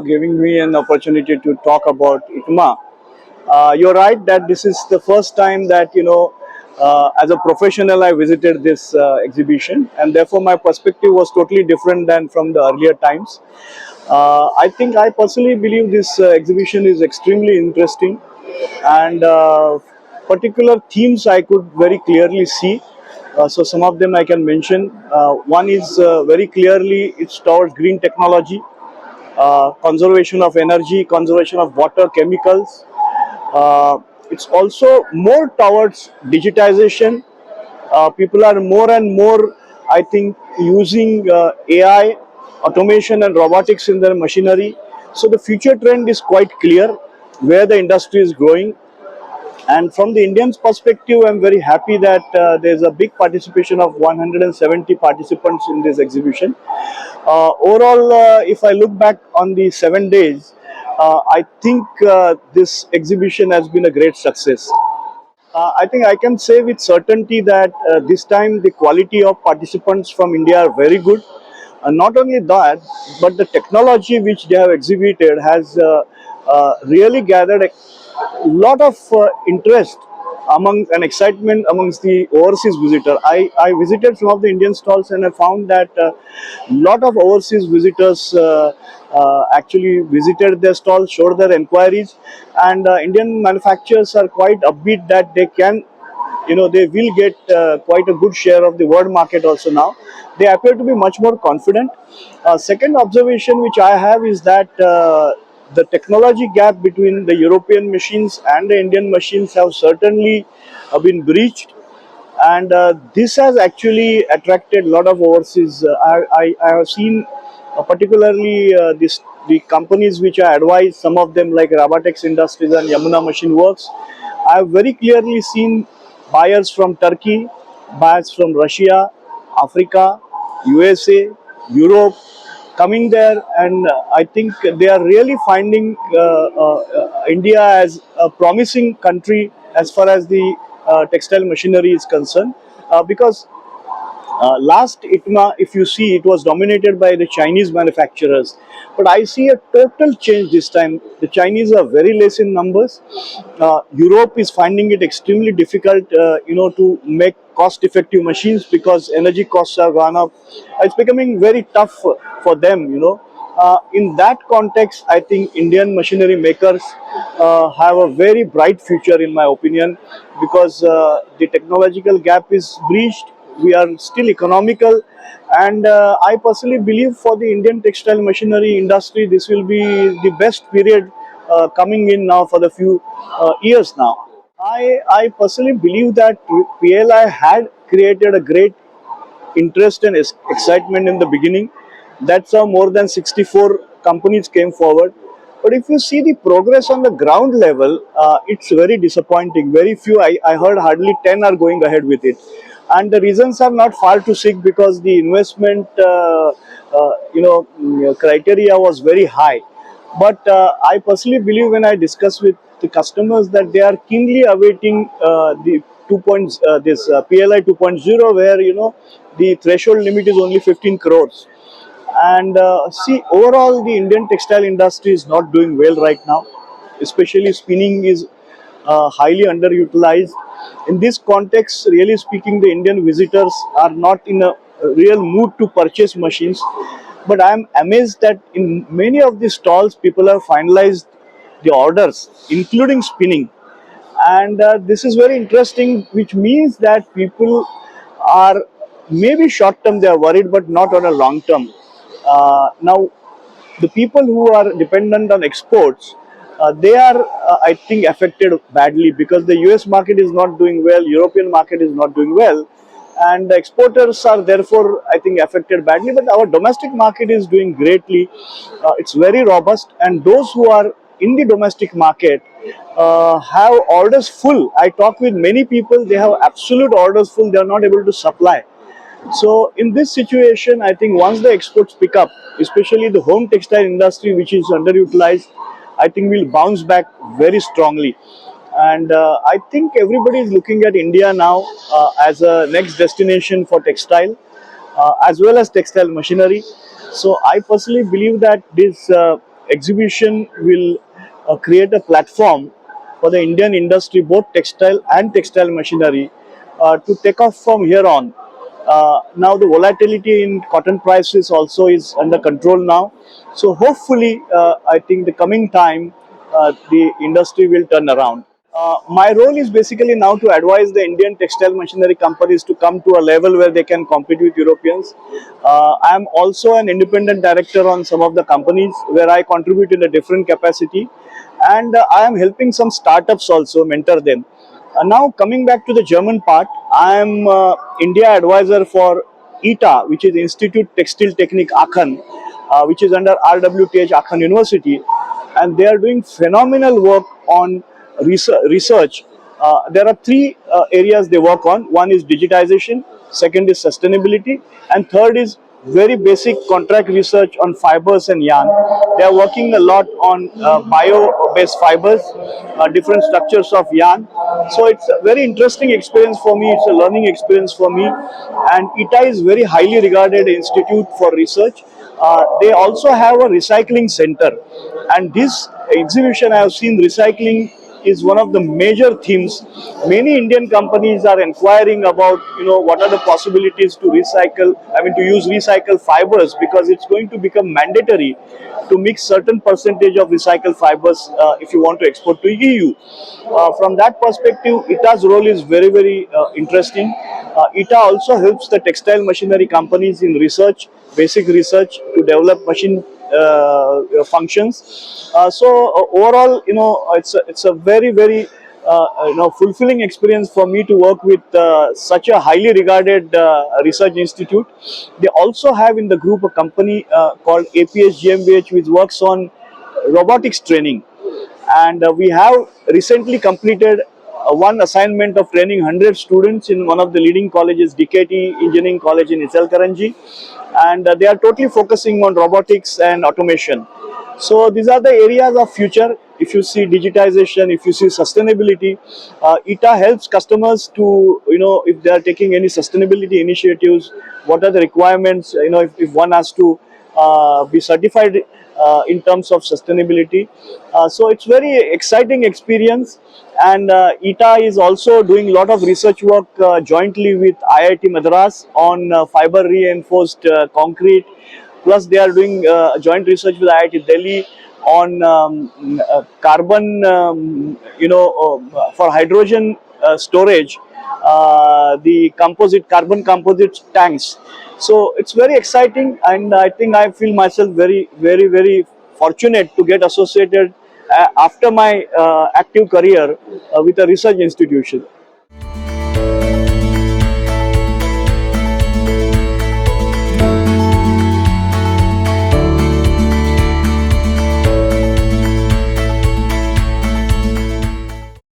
giving me an opportunity to talk about Itma. You're right that this is the first time that as a professional I visited this exhibition, and therefore my perspective was totally different than from the earlier times. I think I personally believe this exhibition is extremely interesting, and particular themes I could very clearly see. So some of them I can mention. One is very clearly it's towards green technology, conservation of energy, conservation of water, chemicals. Uh, it's also more towards digitization. People are more and more, I think, using AI, automation, and robotics in their machinery. So the future trend is quite clear where the industry is growing. And from the Indians' perspective, I'm very happy that there's a big participation of 170 participants in this exhibition. Overall, if I look back on the 7 days, I think this exhibition has been a great success. I think I can say with certainty that this time the quality of participants from India are very good. Not only that, but the technology which they have exhibited has really gathered a lot of interest among and excitement amongst the overseas visitor. I visited some of the Indian stalls and I found that a lot of overseas visitors actually visited their stalls, showed their inquiries, and Indian manufacturers are quite upbeat that they can, they will get quite a good share of the world market also now. They appear to be much more confident. Second observation which I have is that the technology gap between the European machines and the Indian machines have certainly been breached, and this has actually attracted a lot of overseas. I have seen particularly the companies which I advise, some of them like Rabatex Industries and Yamuna Machine Works. I have very clearly seen buyers from Turkey, buyers from Russia, Africa, USA, Europe coming there, and I think they are really finding India as a promising country as far as the textile machinery is concerned, because last Itma, if you see, it was dominated by the Chinese manufacturers. But I see a total change this time. The Chinese are very less in numbers. Europe is finding it extremely difficult, to make cost-effective machines because energy costs have gone up. It's becoming very tough for them. In that context, I think Indian machinery makers have a very bright future, in my opinion, because the technological gap is breached. We are still economical, and I personally believe for the Indian textile machinery industry, this will be the best period coming in now for the few years now. I personally believe that PLI had created a great interest and excitement in the beginning. That's how more than 64 companies came forward. But if you see the progress on the ground level, it's very disappointing. Very few, I heard hardly 10 are going ahead with it. And the reasons are not far to seek because the investment criteria was very high. But I personally believe when I discuss with the customers that they are keenly awaiting the 2 this PLI 2.0, where the threshold limit is only 15 crores. And see, overall, the Indian textile industry is not doing well right now. Especially spinning is highly underutilized. In this context, really speaking, the Indian visitors are not in a real mood to purchase machines. But I am amazed that in many of the stalls, people have finalized the orders, including spinning. And this is very interesting, which means that people are maybe short term they are worried, but not on a long term. Now, the people who are dependent on exports, they are, I think, affected badly because the US market is not doing well, European market is not doing well, and the exporters are therefore, I think, affected badly. But our domestic market is doing greatly. It's very robust, and those who are in the domestic market have orders full. I talk with many people, they have absolute orders full, they are not able to supply. So in this situation, I think once the exports pick up, especially the home textile industry, which is underutilized, I think will bounce back very strongly. And I think everybody is looking at India now as a next destination for textile, as well as textile machinery. So I personally believe that this exhibition will create a platform for the Indian industry, both textile and textile machinery, to take off from here on. Now the volatility in cotton prices also is under control now. So hopefully, I think the coming time, the industry will turn around. My role is basically now to advise the Indian textile machinery companies to come to a level where they can compete with Europeans. I am also an independent director on some of the companies where I contribute in a different capacity, and I am helping some startups also, mentor them. Now coming back to the German part, I am India advisor for ITA, which is Institute Textile Technique Aachen, which is under RWTH Aachen University, and they are doing phenomenal work on research. There are three areas they work on. One is digitization, second is sustainability, and third is very basic contract research on fibers and yarn. They are working a lot on bio-based fibers, different structures of yarn. So it's a very interesting experience for me. It's a learning experience for me. And ITA is very highly regarded institute for research. They also have a recycling center. And this exhibition I have seen, recycling is one of the major themes. Many Indian companies are inquiring about, what are the possibilities to recycle, to use recycled fibers, because it's going to become mandatory to mix certain percentage of recycled fibers if you want to export to EU. From that perspective, ITA's role is very, very interesting. ITA also helps the textile machinery companies in research, basic research to develop machine functions. Overall, it's a very, very fulfilling experience for me to work with such a highly regarded research institute. They also have in the group a company called APS GmbH, which works on robotics training, and we have recently completed one assignment of training 100 students in one of the leading colleges, DKT Engineering College in Isalkaranji, and they are totally focusing on robotics and automation. So these are the areas of future. If you see digitization, if you see sustainability, ITA helps customers to, if they are taking any sustainability initiatives, what are the requirements, if one has to be certified in terms of sustainability. So it's very exciting experience, and ITA is also doing a lot of research work jointly with IIT Madras on fiber reinforced concrete. Plus, they are doing joint research with IIT Delhi on carbon, for hydrogen storage, the carbon composite tanks. So it's very exciting, and I think I feel myself very, very, very fortunate to get associated after my active career with a research institution.